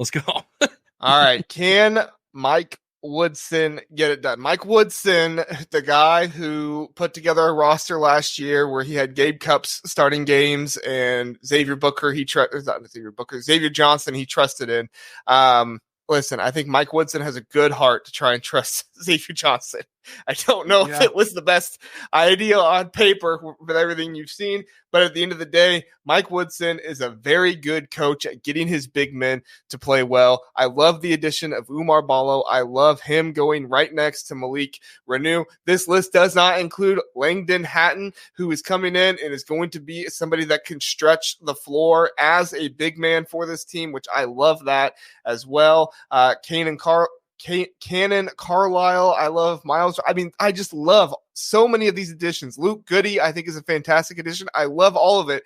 Let's go. All right. Can Mike Woodson get it done? Mike Woodson, the guy who put together a roster last year where he had Gabe Cupps starting games and Xavier Johnson he trusted in. Listen, I think Mike Woodson has a good heart to try and trust Xavier Johnson. I don't know if it was the best idea on paper with everything you've seen, but at the end of the day, Mike Woodson is a very good coach at getting his big men to play well. I love the addition of Umar Ballo. I love him going right next to Malik Renew. This list does not include Langdon Hatton, who is coming in and is going to be somebody that can stretch the floor as a big man for this team, which I love that as well. Cannon Carlisle. I love Miles. I mean, I just love so many of these additions. Luke Goody, I think, is a fantastic addition. I love all of it.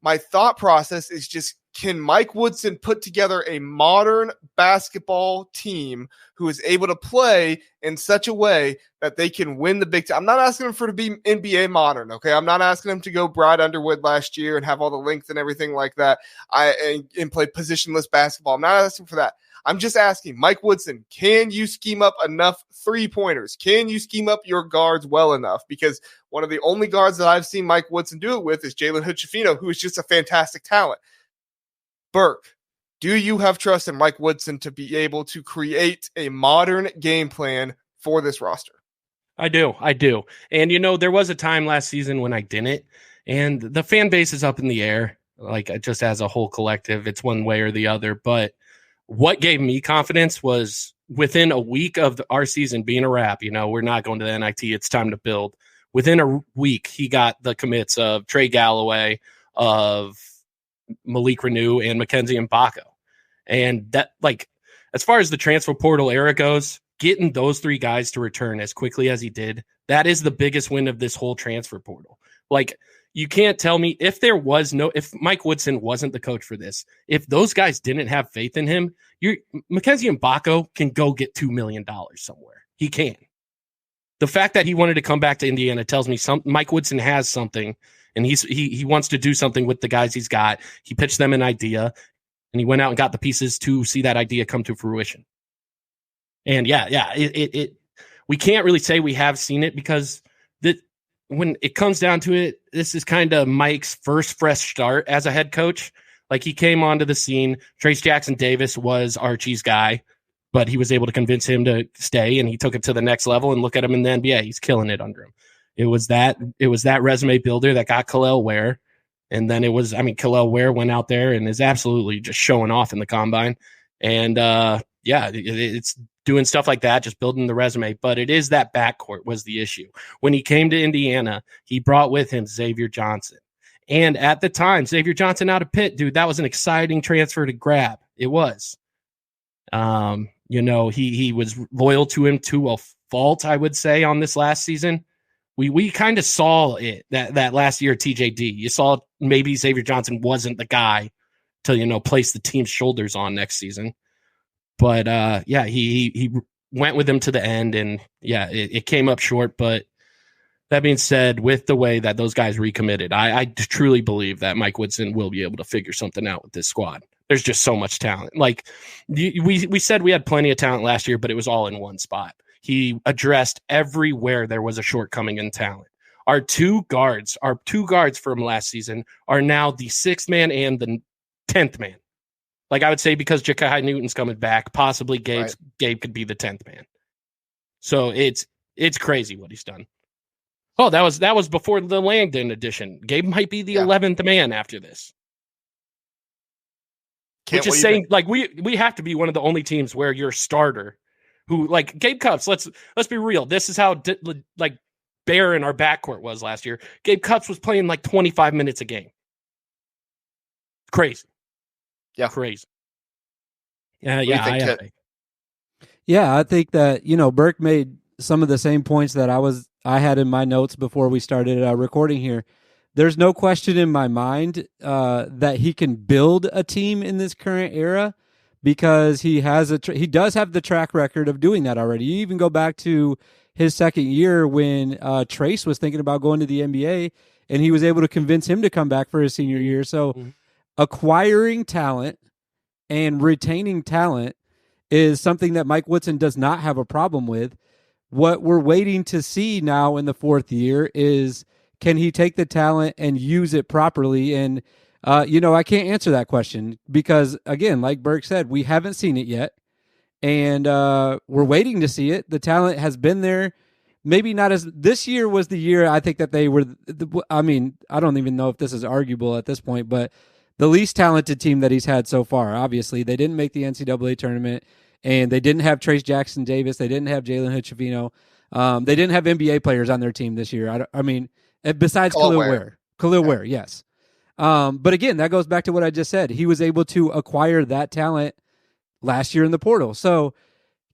My thought process is just, can Mike Woodson put together a modern basketball team who is able to play in such a way that they can win the Big Ten? I'm not asking him to be NBA modern, okay? I'm not asking him to go Brad Underwood last year and have all the length and everything like that and play positionless basketball. I'm not asking for that. I'm just asking, Mike Woodson, can you scheme up enough three-pointers? Can you scheme up your guards well enough? Because one of the only guards that I've seen Mike Woodson do it with is Jalen Hood-Schifino, who is just a fantastic talent. Burke, do you have trust in Mike Woodson to be able to create a modern game plan for this roster? I do. And, there was a time last season when I didn't, and the fan base is up in the air, like just as a whole collective. It's one way or the other, but what gave me confidence was within a week of our season being a wrap, we're not going to the NIT. It's time to build. Within a week, he got the commits of Trey Galloway, of Malik Renew, and Mackenzie Mbako. And that, as far as the transfer portal era goes, getting those three guys to return as quickly as he did, that is the biggest win of this whole transfer portal. You can't tell me if Mike Woodson wasn't the coach for this, if those guys didn't have faith in him, Mackenzie Mbako can go get $2 million somewhere. He can. The fact that he wanted to come back to Indiana tells me Mike Woodson has something, and he wants to do something with the guys he's got. He pitched them an idea, and he went out and got the pieces to see that idea come to fruition. And we can't really say we have seen it, because when it comes down to it, this is kind of Mike's first fresh start as a head coach. He came onto the scene. Trace Jackson Davis was Archie's guy, but he was able to convince him to stay, and he took it to the next level. And look at him in the NBA; he's killing it under him. It was that resume builder that got Kel'el Ware, and then Kel'el Ware went out there and is absolutely just showing off in the combine. And it's doing stuff like that, just building the resume. But it is that backcourt was the issue. When he came to Indiana, he brought with him Xavier Johnson. And at the time, Xavier Johnson out of Pitt, dude, that was an exciting transfer to grab. It was. He was loyal to him to a fault, I would say, on this last season. We kind of saw it that last year at TJD. You saw maybe Xavier Johnson wasn't the guy to, place the team's shoulders on next season. But he went with him to the end, and it came up short. But that being said, with the way that those guys recommitted, I truly believe that Mike Woodson will be able to figure something out with this squad. There's just so much talent. We said we had plenty of talent last year, but it was all in one spot. He addressed everywhere there was a shortcoming in talent. Our two guards from last season are now the 6th man and the 10th man. I would say, because Ja'Kai Newton's coming back, possibly Gabe could be the 10th man. So it's crazy what he's done. Oh, that was before the Langdon edition. Gabe might be the 11th man after this. Which is saying, we have to be one of the only teams where your starter, who, Gabe Cupps, let's be real. This is how barren our backcourt was last year. Gabe Cupps was playing 25 minutes a game. Crazy. Yeah. Crazy. I think that, Burke made some of the same points that I had in my notes before we started recording here. There's no question in my mind that he can build a team in this current era, because he does have the track record of doing that already. You even go back to his second year when Trace was thinking about going to the NBA, and he was able to convince him to come back for his senior year. So acquiring talent and retaining talent is something that Mike Woodson does not have a problem with. What we're waiting to see now in the fourth year is, can he take the talent and use it properly? And, I can't answer that question because, again, like Burke said, we haven't seen it yet. And we're waiting to see it. The talent has been there. Maybe not as this year was the year I think that they were. I don't even know if this is arguable at this point, but the least talented team that he's had so far. Obviously, they didn't make the NCAA tournament, and they didn't have Trace Jackson Davis. They didn't have Jalen Hood-Schifino. They didn't have NBA players on their team this year. Besides Khalil Ware, yes. But again, that goes back to what I just said. He was able to acquire that talent last year in the portal. So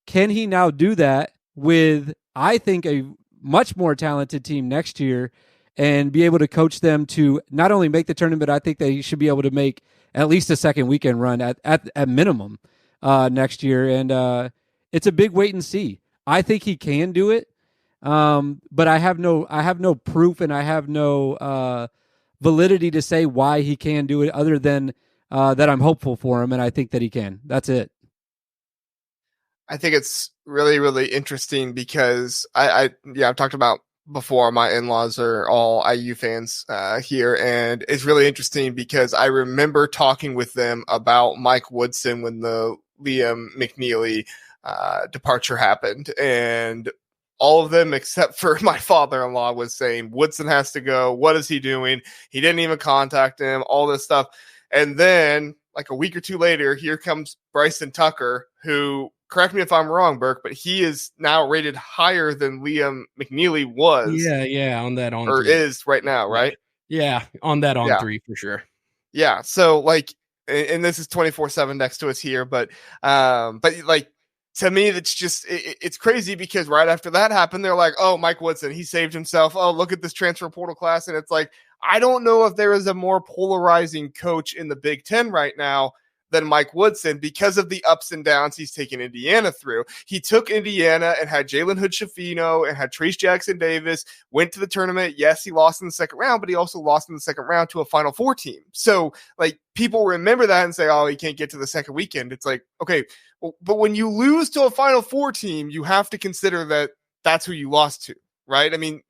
can he now do that with, I think, a much more talented team next year and be able to coach them to not only make the tournament, but I think they should be able to make at least a second weekend run at minimum next year. And it's a big wait and see. I think he can do it. But I have no proof and I have no validity to say why he can do it other than that I'm hopeful for him and I think that he can. That's it. I think it's really, really interesting because I've talked about before, my in-laws are all IU fans here, and it's really interesting because I remember talking with them about Mike Woodson when the Liam McNeely departure happened, and all of them except for my father-in-law was saying Woodson has to go. What is he doing? He didn't even contact him, all this stuff. And then like a week or two later, here comes Bryson Tucker, who, correct me if I'm wrong, Burke, but he is now rated higher than Liam McNeely was. Yeah, on that on or three. Is right now, right? Yeah, on that on three for sure. Yeah, so like, and this is 24/7 next to us here, but like, to me, that's just it's crazy because right after that happened, they're like, "Oh, Mike Woodson, he saved himself. Oh, look at this transfer portal class," and it's like, I don't know if there is a more polarizing coach in the Big Ten right now than Mike Woodson because of the ups and downs he's taken Indiana through. He took Indiana and had Jalen Hood-Schifino and had Trace Jackson Davis, went to the tournament. Yes, he lost in the second round, but he also lost in the second round to a Final Four team. So, like, people remember that and say, oh, he can't get to the second weekend. It's like, okay, well, but when you lose to a Final Four team, you have to consider that that's who you lost to, right? I mean,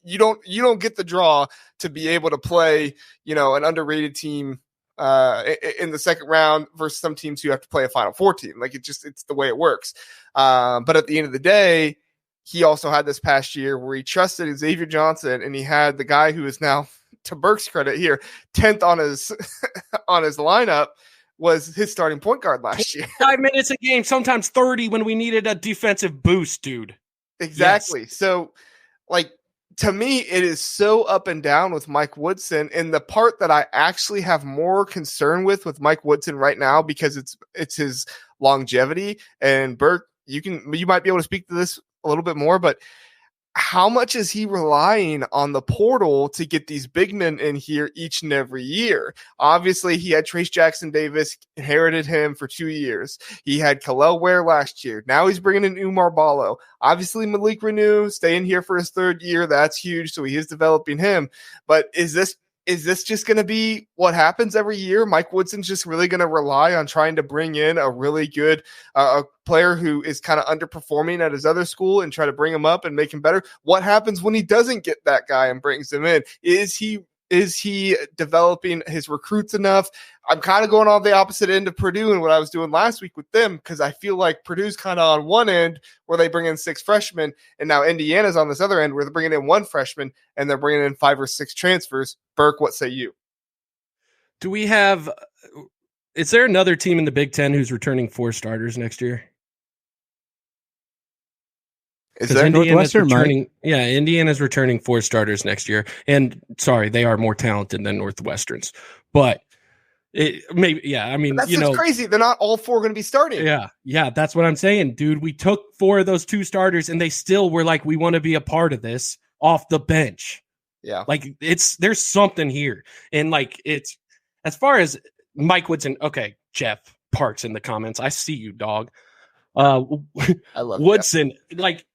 you don't get the draw to be able to play, an underrated team in the second round versus some teams who have to play a Final Four team. Like, it's the way it works. But at the end of the day, he also had this past year where he trusted Xavier Johnson, and he had the guy who is now, to Burke's credit here, 10th on his on his lineup, was his starting point guard last year. 5 minutes a game, sometimes 30 when we needed a defensive boost, dude. Exactly. Yes. So, like, to me, it is so up and down with Mike Woodson. And the part that I actually have more concern with Mike Woodson right now, because it's his longevity. And Burke, you might be able to speak to this a little bit more, but how much is he relying on the portal to get these big men in here each and every year? Obviously, he had Trace Jackson Davis, inherited him for 2 years. He had Khalil Ware last year. Now he's bringing in Umar Ballo. Obviously, Malik Renew staying here for his third year. That's huge. So he is developing him. But is this just going to be what happens every year? Mike Woodson's just really going to rely on trying to bring in a really good a player who is kind of underperforming at his other school and try to bring him up and make him better? What happens when he doesn't get that guy and brings him in? Is he developing his recruits enough? I'm kind of going on the opposite end of Purdue and what I was doing last week with them, because I feel like Purdue's kind of on one end where they bring in 6 freshmen, and now Indiana's on this other end where they're bringing in 1 freshman and they're bringing in 5 or 6 transfers. Burke, what say you? Is there another team in the Big Ten who's returning 4 starters next year? Is there Northwestern returning? Yeah, Indiana's returning 4 starters next year. And sorry, they are more talented than Northwestern's. But that's just crazy. They're not all 4 going to be starting. Yeah, that's what I'm saying, dude. We took 4 of those 2 starters, and they still were like, we want to be a part of this off the bench. Yeah, like there's something here, and like it's as far as Mike Woodson. Okay, Jeff Parks in the comments. I see you, dog. I love Woodson. Like,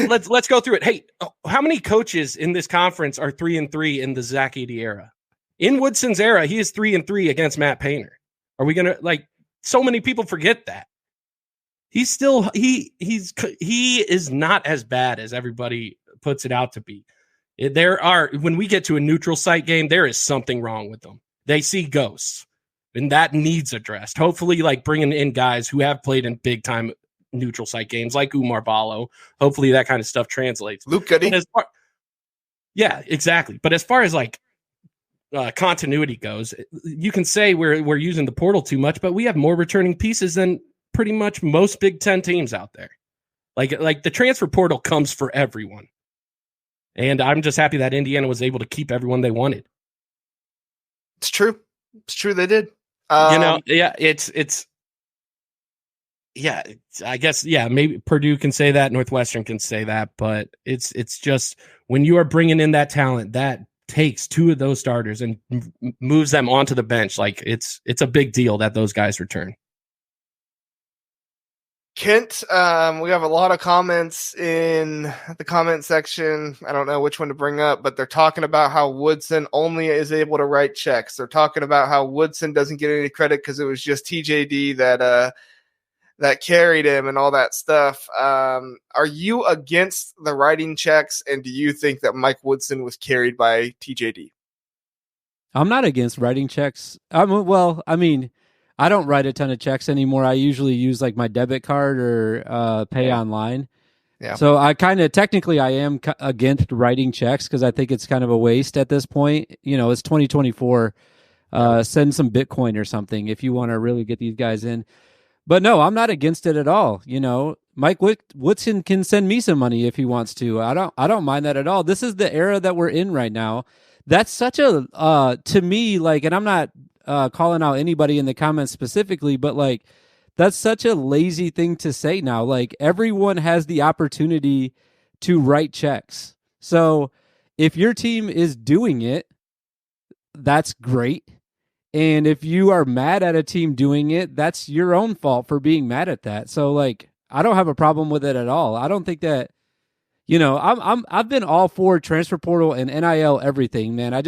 let's go through it. Hey, how many coaches in this conference are 3-3 in the Zach Edey era? In Woodson's era, he is 3-3 against Matt Painter. Are we gonna so many people forget that. He's still he is not as bad as everybody puts it out to be. When we get to a neutral site game, there is something wrong with them. They see ghosts, and that needs addressed. Hopefully, like bringing in guys who have played in big time neutral site games like Umar Ballo. Hopefully, that kind of stuff translates. Luke Goody. Yeah, exactly. But as far as like continuity goes, you can say we're using the portal too much, but we have more returning pieces than pretty much most Big Ten teams out there. Like the transfer portal comes for everyone. And I'm just happy that Indiana was able to keep everyone they wanted. It's true. It's true. They did. I guess, maybe Purdue can say that, Northwestern can say that, but it's just when you are bringing in that talent, that takes two of those starters and moves them onto the bench. Like it's a big deal that those guys return. Kent, we have a lot of comments in the comment section. I don't know which one to bring up, but they're talking about how Woodson only is able to write checks. They're talking about how Woodson doesn't get any credit because it was just TJD that carried him and all that stuff. Are you against the writing checks, and do you think that Mike Woodson was carried by TJD? I'm not against writing checks. I don't write a ton of checks anymore. I usually use like my debit card or pay online. Yeah. So I technically I am against writing checks because I think it's kind of a waste at this point. It's 2024. Send some Bitcoin or something if you want to really get these guys in. But no, I'm not against it at all. Mike Woodson can send me some money if he wants to. I don't mind that at all. This is the era that we're in right now. That's such a to me, like, and I'm not calling out anybody in the comments specifically, but like that's such a lazy thing to say now. Like everyone has the opportunity to write checks. So if your team is doing it, that's great. And if you are mad at a team doing it, that's your own fault for being mad at that. So like I don't have a problem with it at all. I don't think that I've been all for transfer portal and NIL everything, man. I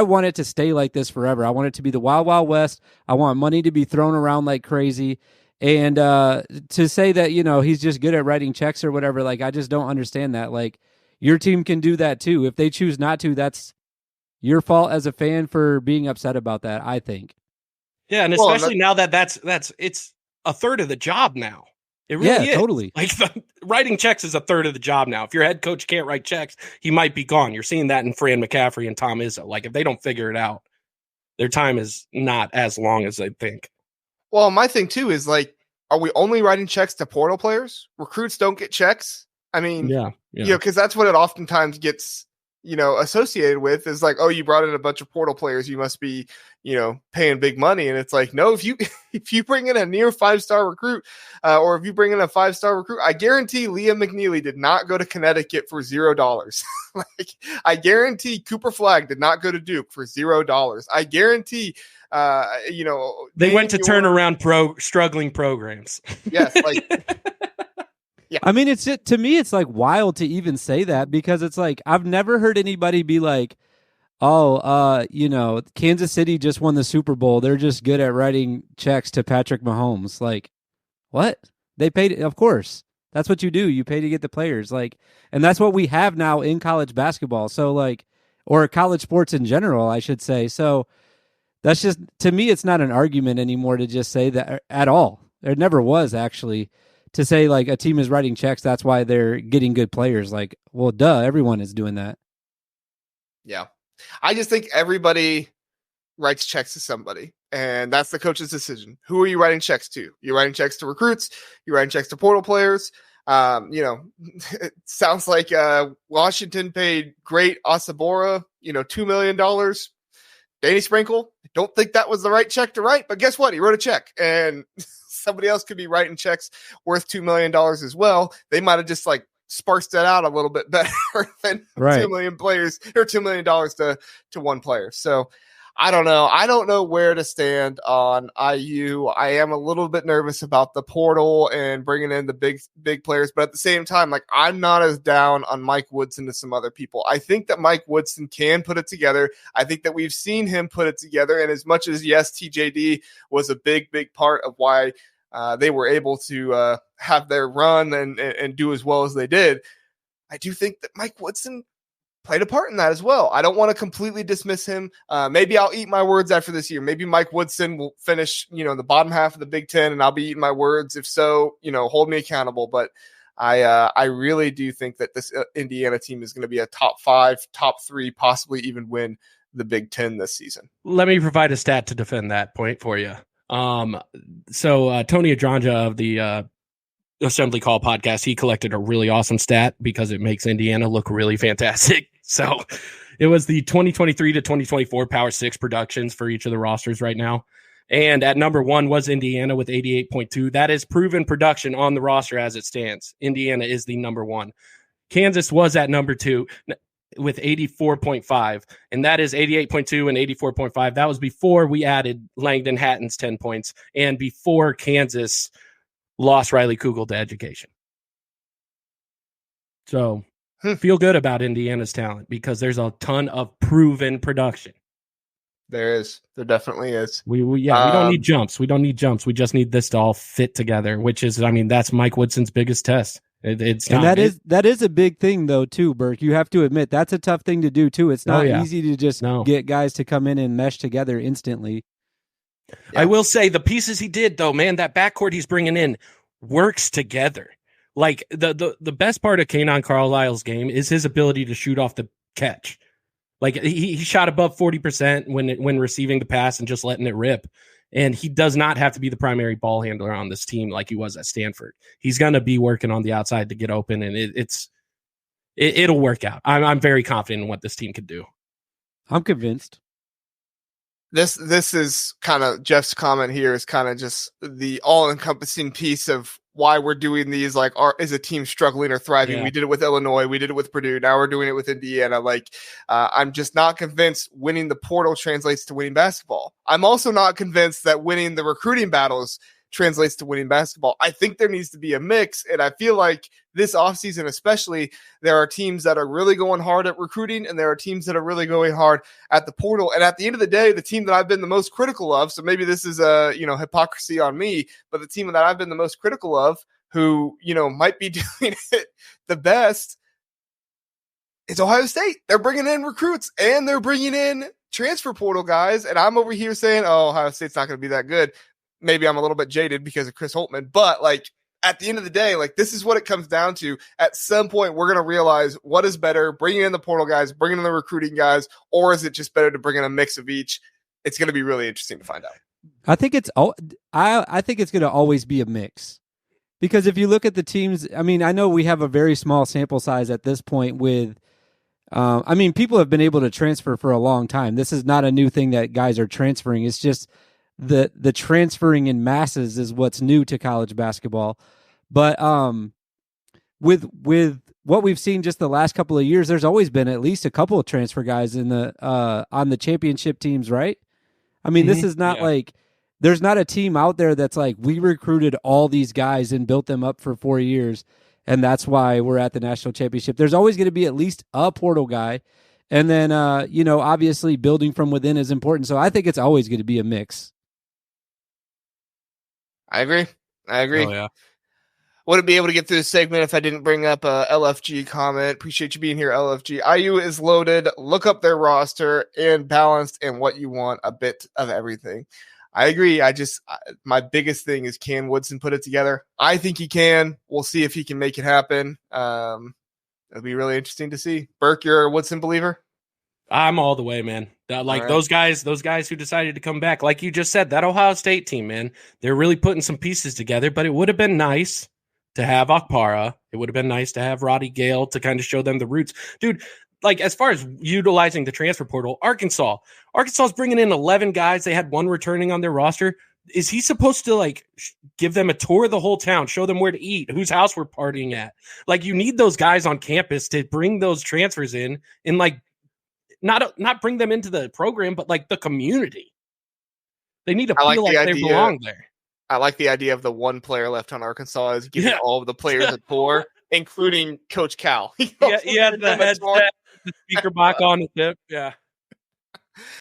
want it to stay like this forever. I want it to be the Wild Wild West. I want money to be thrown around like crazy. And to say that, he's just good at writing checks or whatever, like I just don't understand that. Like your team can do that too. If they choose not to, that's your fault as a fan for being upset about that, I think. Yeah, and especially now that's it's a third of the job now. It really is. Totally. Like writing checks is a third of the job now. If your head coach can't write checks, he might be gone. You're seeing that in Fran McCaffrey and Tom Izzo. Like if they don't figure it out, their time is not as long as they think. Well, my thing too is like, are we only writing checks to portal players? Recruits don't get checks. I mean, because that's what it oftentimes gets, associated with is like, oh, you brought in a bunch of portal players, you must be, paying big money. And it's like, no, if you bring in a near 5-star recruit, or if you bring in a 5-star recruit, I guarantee Liam McNeely did not go to Connecticut for $0. Like, I guarantee Cooper Flagg did not go to Duke for $0. I guarantee, they went to turn around struggling programs. Yes, like. Yeah. I mean, to me, it's like wild to even say that because it's like I've never heard anybody be like, oh, Kansas City just won the Super Bowl. They're just good at writing checks to Patrick Mahomes. Like, what? They paid, of course. That's what you do. You pay to get the players. Like, and that's what we have now in college basketball. So like, or college sports in general, I should say. So that's just, to me, it's not an argument anymore to just say that at all. There never was actually. To say like a team is writing checks, that's why they're getting good players. Like, well, duh, everyone is doing that. Yeah. I just think everybody writes checks to somebody, and that's the coach's decision. Who are you writing checks to? You're writing checks to recruits. You're writing checks to portal players. It sounds like Washington paid Great Asabora, $2 million. Danny Sprinkle, I don't think that was the right check to write, but guess what? He wrote a check, and somebody else could be writing checks worth $2 million as well. They might have just like sparsed that out a little bit better than 2 million players or $2 million to one player. So I don't know. I don't know where to stand on IU. I am a little bit nervous about the portal and bringing in the big players, but at the same time, like I'm not as down on Mike Woodson as some other people. I think that Mike Woodson can put it together. I think that we've seen him put it together, and as much as yes, TJD was a big part of why they were able to have their run and do as well as they did, I do think that Mike Woodson played a part in that as well. I don't want to completely dismiss him. Maybe I'll eat my words after this year. Maybe Mike Woodson will finish, the bottom half of the Big Ten, and I'll be eating my words. If so, hold me accountable. But I really do think that this Indiana team is going to be a top 5, top 3, possibly even win the Big Ten this season. Let me provide a stat to defend that point for you. So Tony Adranja of the Assembly Call podcast, he collected a really awesome stat because it makes Indiana look really fantastic. So it was the 2023 to 2024 Power 6 productions for each of the rosters right now. And at number 1 was Indiana with 88.2. That is proven production on the roster as it stands. Indiana is the number 1. Kansas was at number 2 with 84.5. And that is 88.2 and 84.5. That was before we added Langdon Hatton's 10 points and before Kansas lost Riley Kugel to education. So feel good about Indiana's talent because there's a ton of proven production. There definitely is. We don't need jumps. We don't need jumps. We just need this to all fit together, which is, that's Mike Woodson's biggest test. That is a big thing though too, Burke. You have to admit that's a tough thing to do too. It's not easy to just get guys to come in and mesh together instantly. Yeah. I will say the pieces he did though, man, that backcourt he's bringing in works together. Like the best part of Kanon Carlisle's game is his ability to shoot off the catch. Like he shot above 40% when receiving the pass and just letting it rip. And he does not have to be the primary ball handler on this team like he was at Stanford. He's going to be working on the outside to get open, and it'll work out. I'm very confident in what this team can do. I'm convinced. This is kind of Jeff's comment here is kind of just the all-encompassing piece of why we're doing these, like, is a team struggling or thriving? Yeah. We did it with Illinois. We did it with Purdue. Now we're doing it with Indiana. Like, I'm just not convinced winning the portal translates to winning basketball. I'm also not convinced that winning the recruiting battles translates to winning basketball. I think there needs to be a mix, and I feel like this offseason especially, there are teams that are really going hard at recruiting, and there are teams that are really going hard at the portal. And at the end of the day, the team that I've been the most critical of, so maybe this is hypocrisy on me, but the team that I've been the most critical of, who might be doing it the best, is Ohio State. They're bringing in recruits, and they're bringing in transfer portal guys, and I'm over here saying, oh, Ohio State's not going to be that good. Maybe I'm a little bit jaded because of Chris Holtmann, but like at the end of the day, like this is what it comes down to. At some point, we're going to realize what is better, bringing in the portal guys, bringing in the recruiting guys, or is it just better to bring in a mix of each? It's going to be really interesting to find out. I think it's going to always be a mix because if you look at the teams, I know we have a very small sample size at this point with, people have been able to transfer for a long time. This is not a new thing that guys are transferring. It's just the transferring in masses is what's new to college basketball. But with what we've seen just the last couple of years, there's always been at least a couple of transfer guys in the on the championship teams, right? This is not like there's not a team out there that's like we recruited all these guys and built them up for 4 years, and that's why we're at the national championship. There's always going to be at least a portal guy, and then obviously building from within is important. So I think it's always going to be a mix. I agree. Oh, yeah. Wouldn't be able to get through this segment if I didn't bring up a LFG comment. Appreciate you being here, LFG. IU is loaded. Look up their roster and balanced and what you want, a bit of everything. I agree. My biggest thing is, can Woodson put it together? I think he can. We'll see if he can make it happen. It'll be really interesting to see. Burke, you're a Woodson believer? I'm all the way, man. Right. those guys who decided to come back, like you just said, that Ohio State team, man, they're really putting some pieces together, but it would have been nice to have Okpara. It would have been nice to have Roddy Gale to kind of show them the roots. Dude, like as far as utilizing the transfer portal, Arkansas's bringing in 11 guys. They had one returning on their roster. Is he supposed to give them a tour of the whole town, show them where to eat, whose house we're partying at? Like, you need those guys on campus to bring those transfers in and not bring them into the program, but like the community. They need to I like feel the like they idea. belong there. I like the idea of the one player left on Arkansas is giving all of the players a tour, including Coach Cal. Yeah, the speaker box on the tip. Yeah.